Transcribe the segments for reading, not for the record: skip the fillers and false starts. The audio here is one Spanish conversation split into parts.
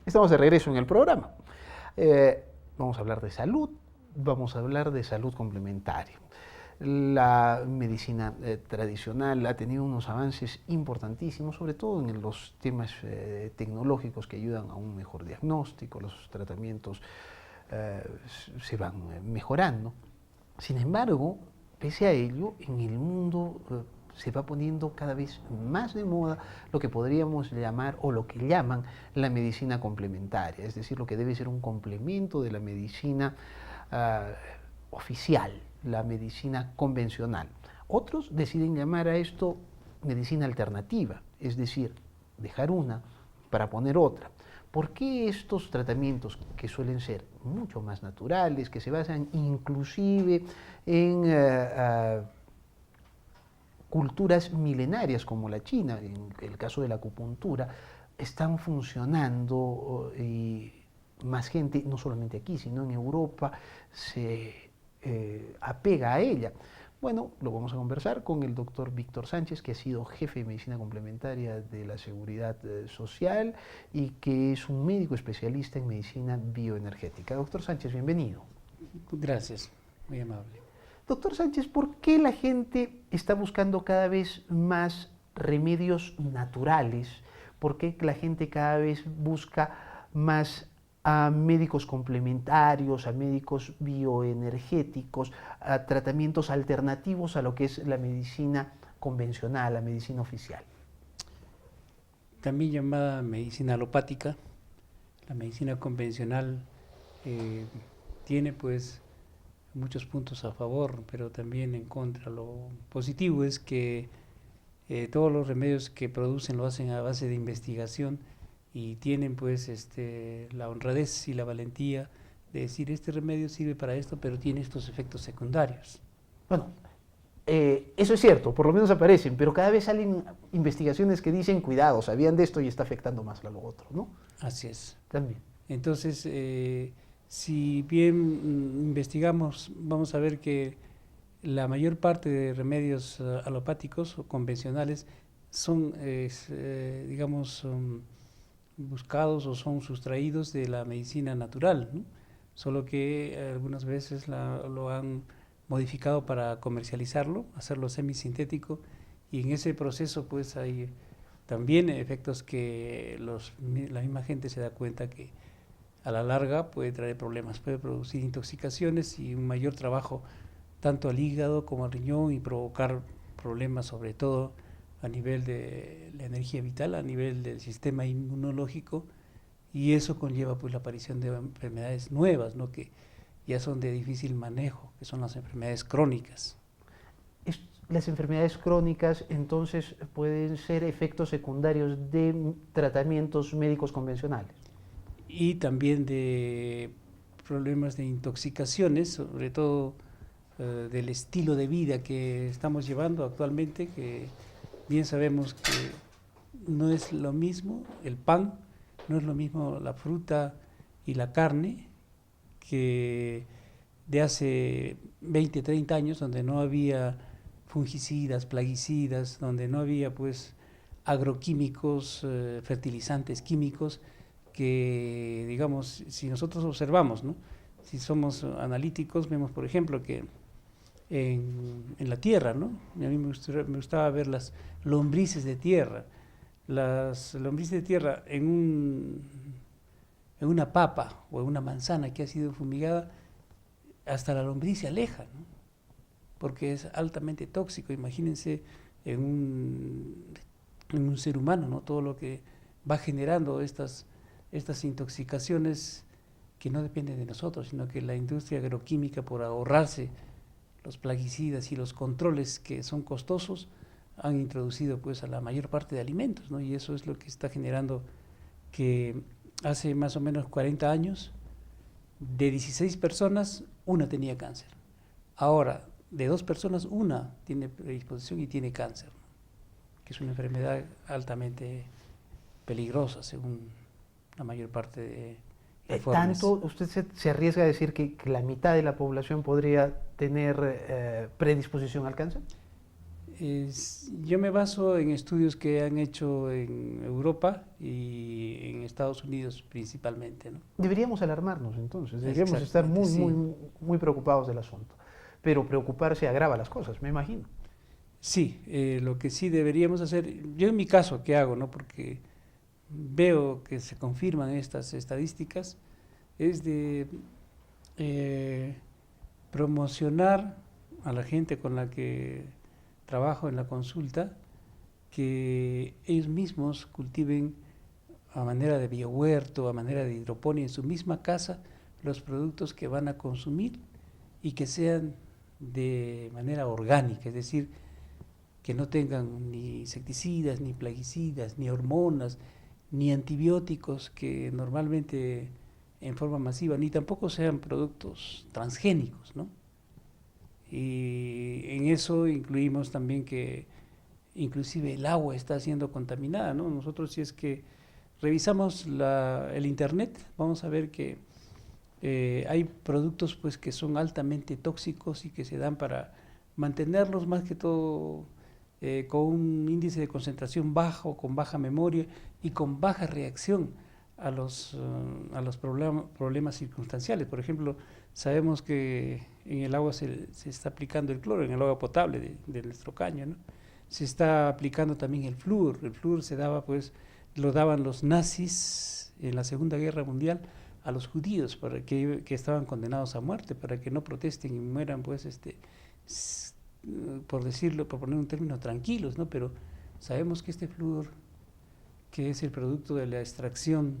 Estamos de regreso en el programa. Vamos a hablar de salud, vamos a hablar de salud complementaria. La medicina tradicional ha tenido unos avances importantísimos, sobre todo en los temas tecnológicos que ayudan a un mejor diagnóstico, los tratamientos se van mejorando. Sin embargo, pese a ello, en el mundo se va poniendo cada vez más de moda lo que podríamos llamar, o lo que llaman, la medicina complementaria, es decir, lo que debe ser un complemento de la medicina oficial, la medicina convencional. Otros deciden llamar a esto medicina alternativa, es decir, dejar una para poner otra. ¿Por qué estos tratamientos, que suelen ser mucho más naturales, que se basan inclusive en culturas milenarias como la China, en el caso de la acupuntura, están funcionando y más gente, no solamente aquí, sino en Europa, se apega a ella? Bueno, lo vamos a conversar con el doctor Víctor Sánchez, que ha sido jefe de medicina complementaria de la Seguridad Social y que es un médico especialista en medicina bioenergética. Doctor Sánchez, bienvenido. Gracias, muy amable. Doctor Sánchez, ¿por qué la gente está buscando cada vez más remedios naturales? ¿Por qué la gente cada vez busca más a médicos complementarios, a médicos bioenergéticos, a tratamientos alternativos a lo que es la medicina convencional, la medicina oficial? También llamada medicina alopática, la medicina convencional tiene pues muchos puntos a favor, pero también en contra. Lo positivo es que todos los remedios que producen lo hacen a base de investigación y tienen pues la honradez y la valentía de decir este remedio sirve para esto, pero tiene estos efectos secundarios. Bueno, eso es cierto, por lo menos aparecen, pero cada vez salen investigaciones que dicen, cuidado, sabían de esto y está afectando más a lo otro, ¿no? Así es. También. Entonces, si bien investigamos, vamos a ver que la mayor parte de remedios alopáticos o convencionales son, digamos, buscados o son sustraídos de la medicina natural, ¿no? Solo que algunas veces lo han modificado para comercializarlo, hacerlo semisintético, y en ese proceso pues hay también efectos que la misma gente se da cuenta que a la larga puede traer problemas, puede producir intoxicaciones y un mayor trabajo tanto al hígado como al riñón y provocar problemas sobre todo a nivel de la energía vital, a nivel del sistema inmunológico, y eso conlleva pues la aparición de enfermedades nuevas, ¿no? Que ya son de difícil manejo, que son las enfermedades crónicas. Las enfermedades crónicas entonces pueden ser efectos secundarios de tratamientos médicos convencionales. Y también de problemas de intoxicaciones, sobre todo del estilo de vida que estamos llevando actualmente, que bien sabemos que no es lo mismo el pan, no es lo mismo la fruta y la carne que de hace 20, 30 años, donde no había fungicidas, plaguicidas, donde no había pues agroquímicos, fertilizantes químicos, que digamos, si nosotros observamos, ¿no? Si somos analíticos, vemos por ejemplo que en la tierra, ¿no? A mí me gustaba ver las lombrices de tierra. Las lombrices de tierra en una papa o en una manzana que ha sido fumigada, hasta la lombriz se aleja, ¿no? Porque es altamente tóxico. Imagínense en un ser humano, ¿no? Todo lo que va generando estas intoxicaciones que no dependen de nosotros, sino que la industria agroquímica, por ahorrarse los plaguicidas y los controles que son costosos, han introducido pues a la mayor parte de alimentos, ¿no? Y eso es lo que está generando que hace más o menos 40 años, de 16 personas, una tenía cáncer. Ahora, de 2 personas, una tiene predisposición y tiene cáncer, ¿no? Que es una enfermedad altamente peligrosa, según la mayor parte de informes. ¿Tanto usted se arriesga a decir que la mitad de la población podría tener predisposición al cáncer? Yo me baso en estudios que han hecho en Europa y en Estados Unidos principalmente, ¿no? Deberíamos alarmarnos entonces, deberíamos estar Exactamente, sí. muy preocupados del asunto. Pero preocuparse agrava las cosas, me imagino. Sí, lo que sí deberíamos hacer, yo en mi caso, ¿qué hago, no? Porque veo que se confirman estas estadísticas, es de eh, promocionar a la gente con la que trabajo en la consulta, que ellos mismos cultiven a manera de biohuerto, a manera de hidroponía en su misma casa los productos que van a consumir y que sean de manera orgánica, es decir, que no tengan ni insecticidas, ni plaguicidas, ni hormonas, ni antibióticos que normalmente en forma masiva, ni tampoco sean productos transgénicos, ¿no? Y en eso incluimos también que inclusive el agua está siendo contaminada, ¿no? Nosotros si es que revisamos el internet, vamos a ver que hay productos pues que son altamente tóxicos y que se dan para mantenerlos más que todo con un índice de concentración bajo, con baja memoria y con baja reacción a los problemas circunstanciales. Por ejemplo, sabemos que en el agua se está aplicando el cloro, en el agua potable de nuestro caño, ¿no? Se está aplicando también el flúor. El flúor se daba, pues, lo daban los nazis en la Segunda Guerra Mundial a los judíos para que estaban condenados a muerte, para que no protesten y mueran, pues, por decirlo, por poner un término, tranquilos, ¿no? Pero sabemos que este flúor, que es el producto de la extracción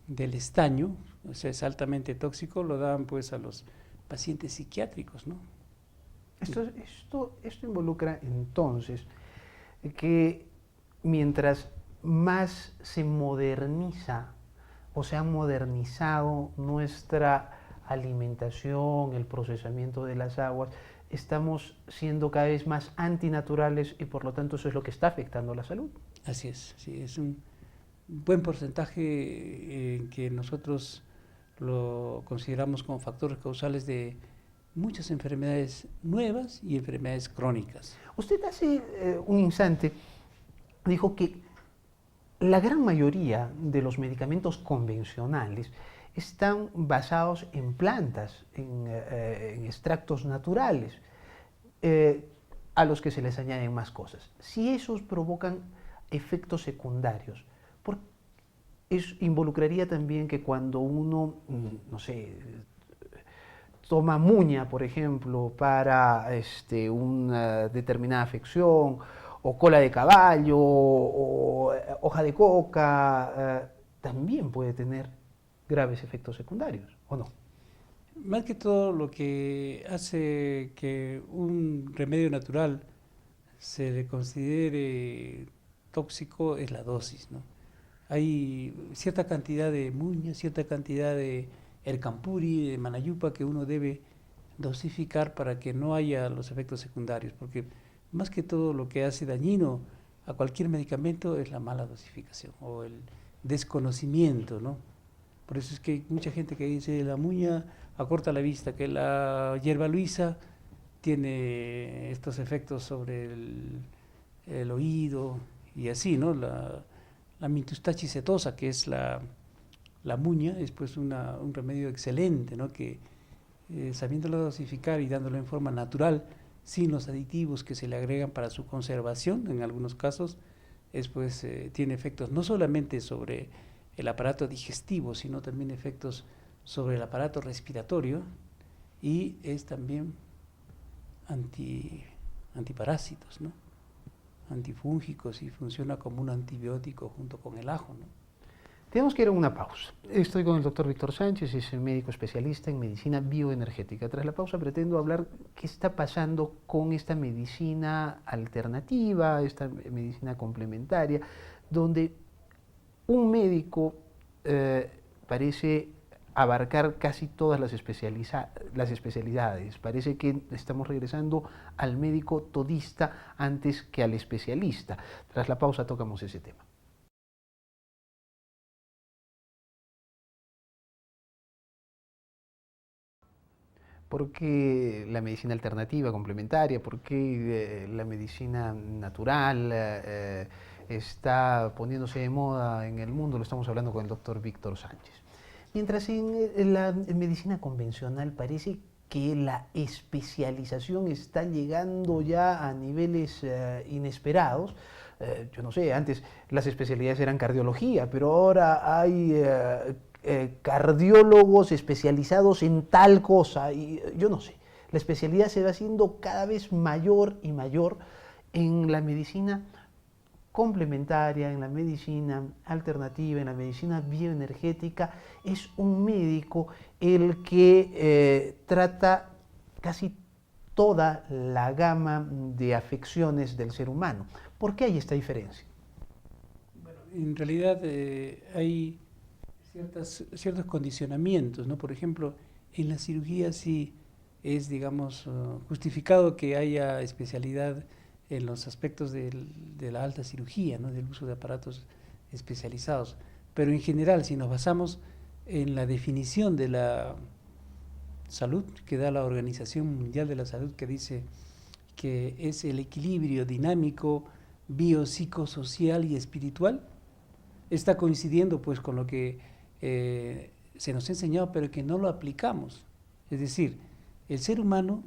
del estaño, o sea, es altamente tóxico, lo daban pues a los pacientes psiquiátricos, ¿no? Esto involucra entonces que mientras más se moderniza o se ha modernizado nuestra alimentación, el procesamiento de las aguas, estamos siendo cada vez más antinaturales y por lo tanto eso es lo que está afectando la salud. Así es, sí, es un buen porcentaje que nosotros lo consideramos como factores causales de muchas enfermedades nuevas y enfermedades crónicas. Usted hace un instante dijo que la gran mayoría de los medicamentos convencionales están basados en plantas, en extractos naturales, a los que se les añaden más cosas. Si esos provocan efectos secundarios, involucraría también que cuando uno, no sé, toma muña, por ejemplo, para una determinada afección, o cola de caballo, o hoja de coca, también puede tener graves efectos secundarios, ¿o no? Más que todo lo que hace que un remedio natural se le considere tóxico es la dosis, ¿no? Hay cierta cantidad de muña, cierta cantidad de ercampuri, de manayupa que uno debe dosificar para que no haya los efectos secundarios, porque más que todo lo que hace dañino a cualquier medicamento es la mala dosificación o el desconocimiento, ¿no? Por eso es que hay mucha gente que dice la muña acorta la vista, que la hierba luisa tiene estos efectos sobre el oído y así, ¿no? La mitustachi setosa, que es la muña, es pues un remedio excelente, ¿no? Que sabiéndolo dosificar y dándolo en forma natural, sin los aditivos que se le agregan para su conservación, en algunos casos, tiene efectos no solamente sobre el aparato digestivo, sino también efectos sobre el aparato respiratorio y es también antiparásitos, ¿no? Antifúngicos y funciona como un antibiótico junto con el ajo, ¿no? Tenemos que ir a una pausa. Estoy con el doctor Víctor Sánchez, es médico especialista en medicina bioenergética. Tras la pausa pretendo hablar qué está pasando con esta medicina alternativa, esta medicina complementaria, donde un médico parece abarcar casi todas las especialidades. Parece que estamos regresando al médico todista antes que al especialista. Tras la pausa tocamos ese tema. ¿Por qué la medicina alternativa, complementaria? ¿Por qué la medicina natural está poniéndose de moda en el mundo? Lo estamos hablando con el doctor Víctor Sánchez. Mientras en la medicina convencional parece que la especialización está llegando ya a niveles inesperados. Yo no sé, antes las especialidades eran cardiología, pero ahora hay cardiólogos especializados en tal cosa, y yo no sé, la especialidad se va haciendo cada vez mayor y mayor en la medicina complementaria, en la medicina alternativa, en la medicina bioenergética. Es un médico el que trata casi toda la gama de afecciones del ser humano. ¿Por qué hay esta diferencia? Bueno, en realidad hay ciertos condicionamientos, ¿no? Por ejemplo, en la cirugía sí es, digamos, justificado que haya especialidad en los aspectos de la alta cirugía, ¿no? Del uso de aparatos especializados. Pero en general, si nos basamos en la definición de la salud que da la Organización Mundial de la Salud, que dice que es el equilibrio dinámico, biopsicosocial y espiritual, está coincidiendo pues con lo que se nos ha enseñado, pero que no lo aplicamos. Es decir, el ser humano,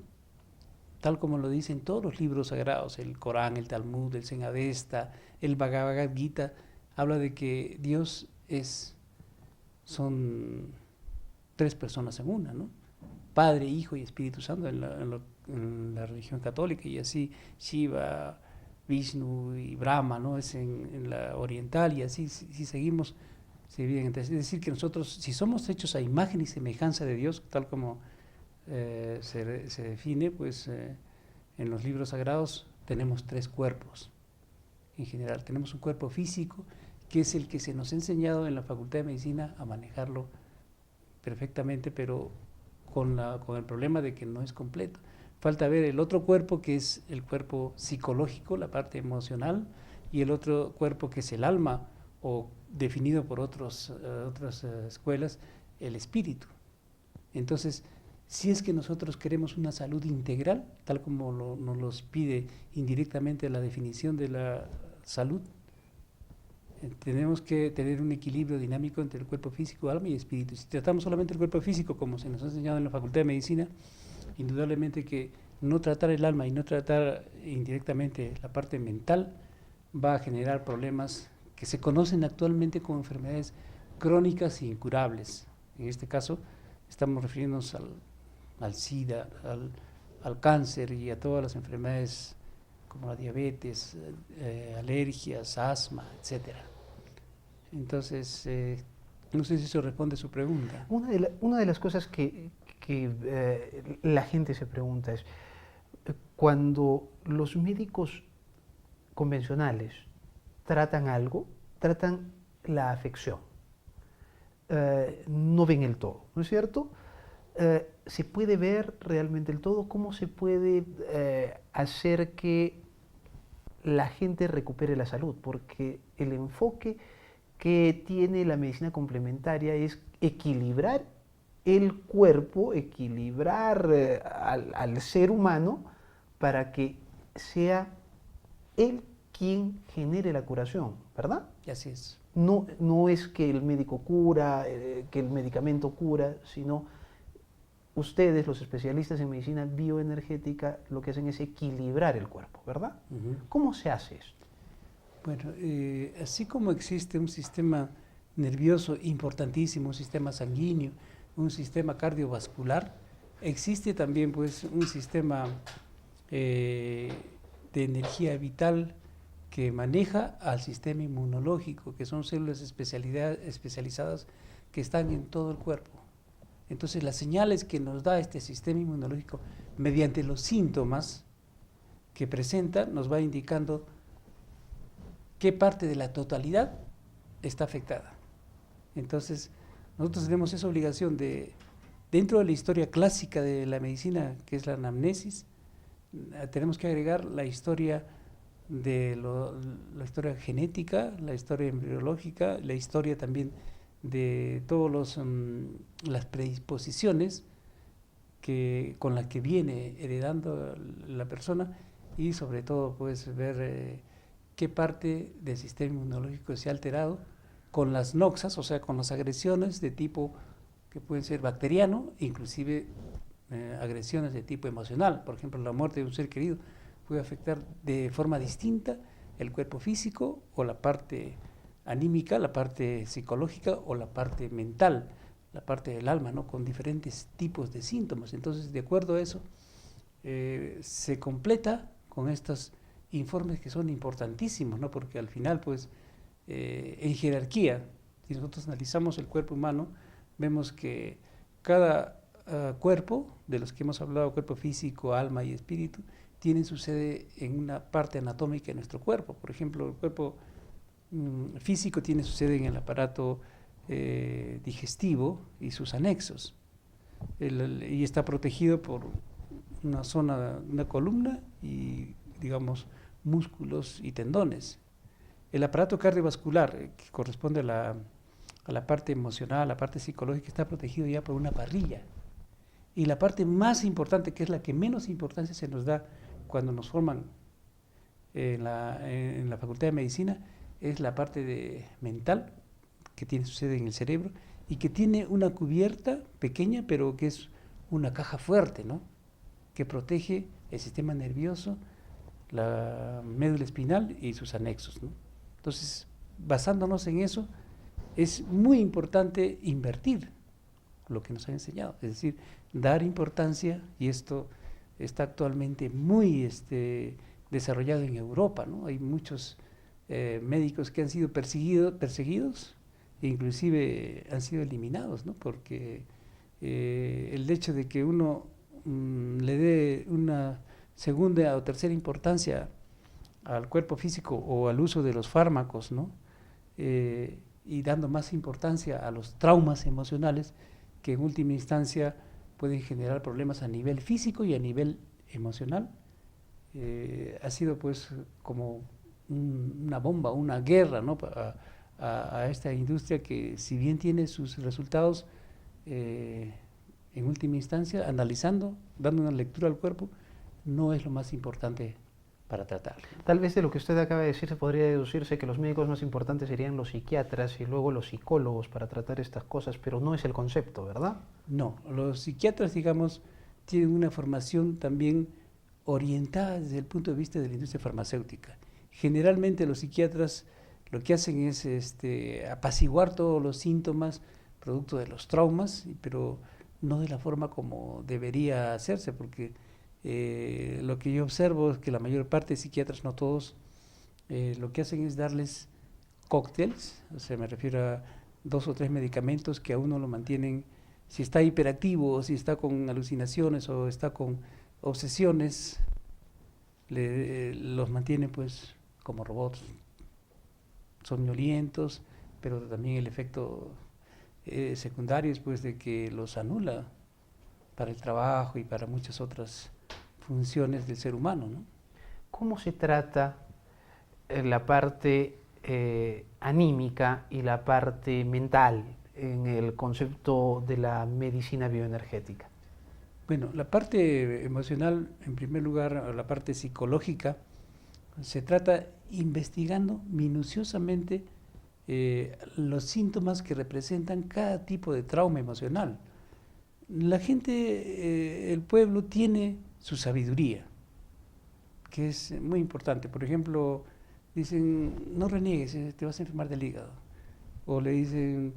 tal como lo dicen todos los libros sagrados, el Corán, el Talmud, el Zen Avesta, el Bhagavad Gita, habla de que Dios son tres personas en una, ¿no? Padre, Hijo y Espíritu Santo en la religión católica, y así Shiva, Vishnu y Brahma, ¿no? Es en la oriental, y así si seguimos, se dividen entre. Es decir, que nosotros, si somos hechos a imagen y semejanza de Dios, tal como se define, pues en los libros sagrados tenemos tres cuerpos. En general, tenemos un cuerpo físico, que es el que se nos ha enseñado en la Facultad de Medicina a manejarlo perfectamente, pero con el problema de que no es completo. Falta ver el otro cuerpo, que es el cuerpo psicológico, la parte emocional, y el otro cuerpo, que es el alma, o definido por otras escuelas, el espíritu. Entonces, si es que nosotros queremos una salud integral, tal como nos los pide indirectamente la definición de la salud, tenemos que tener un equilibrio dinámico entre el cuerpo físico, alma y espíritu. Si tratamos solamente el cuerpo físico, como se nos ha enseñado en la Facultad de Medicina, indudablemente que no tratar el alma y no tratar indirectamente la parte mental va a generar problemas que se conocen actualmente como enfermedades crónicas e incurables. En este caso estamos refiriéndonos al SIDA, al cáncer y a todas las enfermedades como la diabetes, alergias, asma, etcétera. Entonces, no sé si eso responde a su pregunta. Una de las cosas que la gente se pregunta es, cuando los médicos convencionales tratan algo, tratan la afección, no ven el todo, ¿no es cierto? ¿Se puede ver realmente el todo? ¿Cómo se puede hacer que la gente recupere la salud? Porque el enfoque que tiene la medicina complementaria es equilibrar el cuerpo, equilibrar al ser humano para que sea él quien genere la curación, ¿verdad? Así es. No es que el médico cura, que el medicamento cura, sino ustedes, los especialistas en medicina bioenergética, lo que hacen es equilibrar el cuerpo, ¿verdad? ¿Cómo se hace esto? Bueno, así como existe un sistema nervioso importantísimo, un sistema sanguíneo, un sistema cardiovascular, existe también pues un sistema de energía vital que maneja al sistema inmunológico, que son células especializadas que están en todo el cuerpo. Entonces, las señales que nos da este sistema inmunológico mediante los síntomas que presenta nos va indicando qué parte de la totalidad está afectada. Entonces, nosotros tenemos esa obligación de, dentro de la historia clásica de la medicina, que es la anamnesis, tenemos que agregar la historia la historia genética, la historia embriológica, la historia también de todas las predisposiciones con la que viene heredando la persona, y sobre todo pues ver qué parte del sistema inmunológico se ha alterado con las noxas, o sea, con las agresiones de tipo que pueden ser bacteriano, inclusive agresiones de tipo emocional. Por ejemplo, la muerte de un ser querido puede afectar de forma distinta el cuerpo físico o la parte anímica, la parte psicológica o la parte mental, la parte del alma, ¿no? Con diferentes tipos de síntomas. Entonces, de acuerdo a eso, se completa con estos informes que son importantísimos, ¿no? Porque al final, pues, en jerarquía, si nosotros analizamos el cuerpo humano, vemos que cada cuerpo, de los que hemos hablado, cuerpo físico, alma y espíritu, tienen su sede en una parte anatómica de nuestro cuerpo. Por ejemplo, el cuerpo físico tiene su sede en el aparato digestivo y sus anexos, y está protegido por una zona, una columna y, digamos, músculos y tendones. El aparato cardiovascular, que corresponde a la parte emocional, a la parte psicológica, está protegido ya por una parrilla. Y la parte más importante, que es la que menos importancia se nos da cuando nos forman en la Facultad de Medicina, es la parte mental, que tiene su sede en el cerebro y que tiene una cubierta pequeña, pero que es una caja fuerte, ¿no? Que protege el sistema nervioso, la médula espinal y sus anexos, ¿no? Entonces, basándonos en eso, es muy importante invertir lo que nos han enseñado, es decir, dar importancia, y esto está actualmente muy desarrollado en Europa, ¿no? Hay muchos médicos que han sido perseguidos, e inclusive han sido eliminados, ¿no? Porque el hecho de que uno le dé una segunda o tercera importancia al cuerpo físico o al uso de los fármacos, ¿no? Y dando más importancia a los traumas emocionales, que en última instancia pueden generar problemas a nivel físico y a nivel emocional, ha sido pues como una bomba, una guerra, ¿no? a esta industria que, si bien tiene sus resultados, en última instancia, analizando, dando una lectura al cuerpo, no es lo más importante para tratar. Tal vez de lo que usted acaba de decir se podría deducirse que los médicos más importantes serían los psiquiatras y luego los psicólogos para tratar estas cosas, pero no es el concepto, ¿verdad? No, los psiquiatras, digamos, tienen una formación también orientada desde el punto de vista de la industria farmacéutica. Generalmente los psiquiatras lo que hacen es apaciguar todos los síntomas producto de los traumas, pero no de la forma como debería hacerse, porque lo que yo observo es que la mayor parte de psiquiatras, no todos, lo que hacen es darles cócteles, o sea, me refiero a 2 o 3 medicamentos que a uno lo mantienen, si está hiperactivo, o si está con alucinaciones, o está con obsesiones, los mantiene pues como robots, somnolientos, pero también el efecto secundario es pues de que los anula para el trabajo y para muchas otras funciones del ser humano, ¿no? ¿Cómo se trata la parte anímica y la parte mental en el concepto de la medicina bioenergética? Bueno, la parte emocional, en primer lugar, la parte psicológica, se trata investigando minuciosamente los síntomas que representan cada tipo de trauma emocional. La gente, el pueblo tiene su sabiduría, que es muy importante. Por ejemplo, dicen, no reniegues, te vas a enfermar del hígado. O le dicen,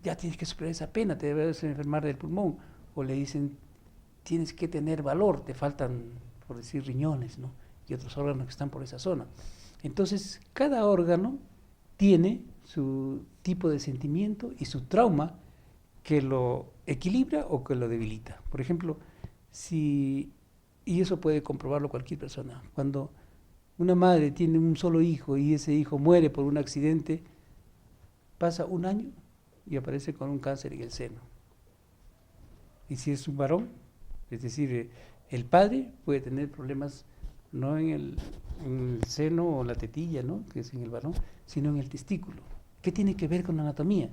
ya tienes que superar esa pena, te debes enfermar del pulmón. O le dicen, tienes que tener valor, te faltan, por decir, riñones, ¿no? Y otros órganos que están por esa zona. Entonces, cada órgano tiene su tipo de sentimiento y su trauma que lo equilibra o que lo debilita. Por ejemplo, y eso puede comprobarlo cualquier persona, cuando una madre tiene un solo hijo y ese hijo muere por un accidente, pasa un año y aparece con un cáncer en el seno. Y si es un varón, es decir, el padre puede tener problemas no en el seno o la tetilla, ¿no?, que es en el varón, sino en el testículo. ¿Qué tiene que ver con la anatomía?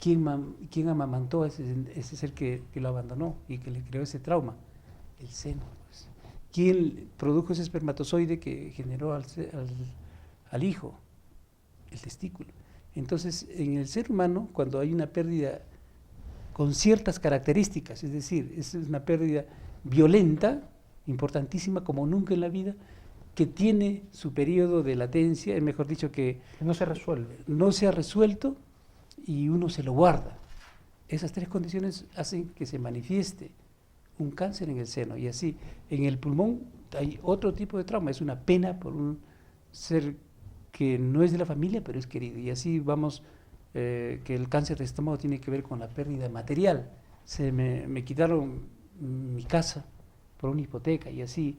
quién amamantó a ese ser que lo abandonó y que le creó ese trauma? El seno. Pues. ¿Quién produjo ese espermatozoide que generó al hijo? El testículo. Entonces, en el ser humano, cuando hay una pérdida con ciertas características, es decir, es una pérdida violenta, importantísima como nunca en la vida, que tiene su periodo de latencia, mejor dicho, que no se resuelve. No se ha resuelto y uno se lo guarda. Esas tres condiciones hacen que se manifieste un cáncer en el seno, y así en el pulmón hay otro tipo de trauma, es una pena por un ser que no es de la familia pero es querido, y así vamos, que el cáncer de estómago tiene que ver con la pérdida material. Me quitaron mi casa por una hipoteca, y así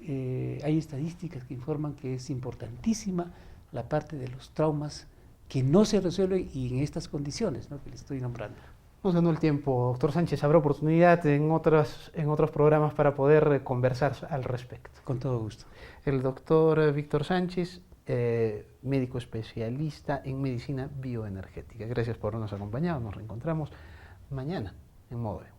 hay estadísticas que informan que es importantísima la parte de los traumas que no se resuelven y en estas condiciones, ¿no?, que les estoy nombrando. Nos ganó el tiempo, doctor Sánchez. Habrá oportunidad en otros programas para poder conversar al respecto. Con todo gusto. El doctor Víctor Sánchez, médico especialista en medicina bioenergética. Gracias por habernos acompañado. Nos reencontramos mañana en Modo E.